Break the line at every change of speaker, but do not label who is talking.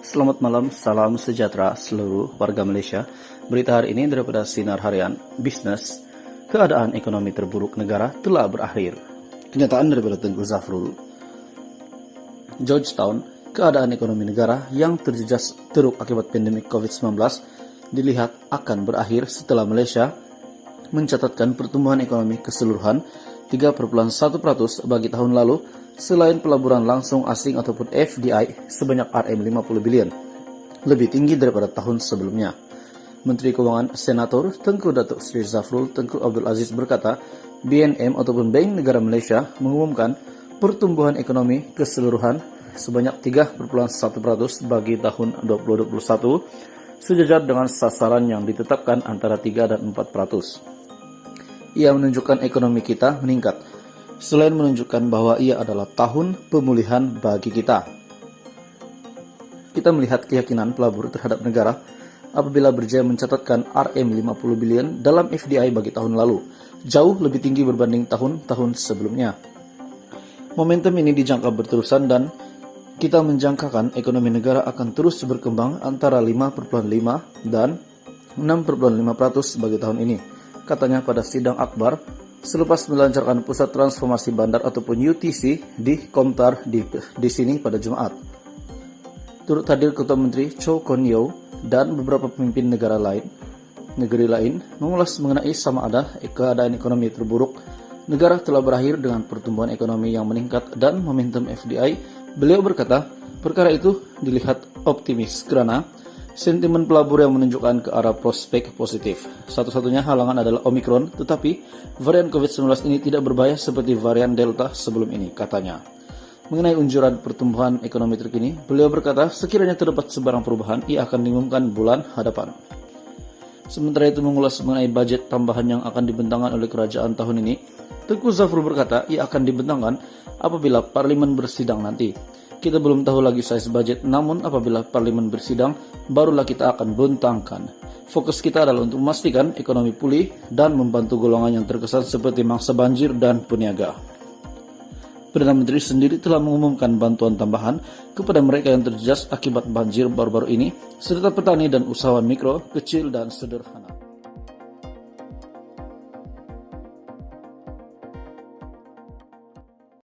Selamat malam, salam sejahtera seluruh warga Malaysia. Berita hari ini daripada Sinar Harian Bisnes, keadaan ekonomi terburuk negara telah berakhir. Kenyataan daripada Tengku Zafrul. Georgetown, keadaan ekonomi negara yang terjejas teruk akibat pandemik COVID-19 dilihat akan berakhir setelah Malaysia mencatatkan pertumbuhan ekonomi keseluruhan 3,1% bagi tahun lalu, selain pelaburan langsung asing ataupun FDI sebanyak RM50 bilion, lebih tinggi daripada tahun sebelumnya. Menteri Keuangan Senator Tengku Datuk Seri Zafrul Tengku Abdul Aziz berkata, BNM ataupun Bank Negara Malaysia mengumumkan pertumbuhan ekonomi keseluruhan sebanyak 3,1% bagi tahun 2021, sejajar dengan sasaran yang ditetapkan antara 3 dan 4%. Ia menunjukkan ekonomi kita meningkat, selain menunjukkan bahwa ia adalah tahun pemulihan bagi kita. Kita melihat keyakinan pelabur terhadap negara apabila berjaya mencatatkan RM50 bilion dalam FDI bagi tahun lalu, jauh lebih tinggi berbanding tahun-tahun sebelumnya. Momentum ini dijangka berterusan dan kita menjangkakan ekonomi negara akan terus berkembang antara 5,5 dan 6,5% bagi tahun ini, katanya pada sidang akbar selepas melancarkan Pusat Transformasi Bandar ataupun UTC di Komtar di sini pada Jumaat. Turut hadir Ketua Menteri Chow Kon Yeow dan beberapa pemimpin negeri lain mengulas mengenai sama ada keadaan ekonomi terburuk negara telah berakhir dengan pertumbuhan ekonomi yang meningkat dan momentum FDI. Beliau berkata, perkara itu dilihat optimis kerana sentimen pelabur yang menunjukkan ke arah prospek positif. Satu-satunya halangan adalah Omicron, tetapi varian COVID-19 ini tidak berbahaya seperti varian Delta sebelum ini, katanya. Mengenai unjuran pertumbuhan ekonomi terkini, beliau berkata, sekiranya terdapat sebarang perubahan, ia akan diumumkan bulan hadapan. Sementara itu mengulas mengenai bajet tambahan yang akan dibentangkan oleh kerajaan tahun ini, Tengku Zafrul berkata, ia akan dibentangkan apabila Parlimen bersidang nanti. Kita belum tahu lagi size budget, namun apabila Parlimen bersidang, barulah kita akan bentangkan. Fokus kita adalah untuk memastikan ekonomi pulih dan membantu golongan yang terkesan seperti mangsa banjir dan peniaga. Perdana Menteri sendiri telah mengumumkan bantuan tambahan kepada mereka yang terjejas akibat banjir baru-baru ini, serta petani dan usahawan mikro, kecil, dan sederhana.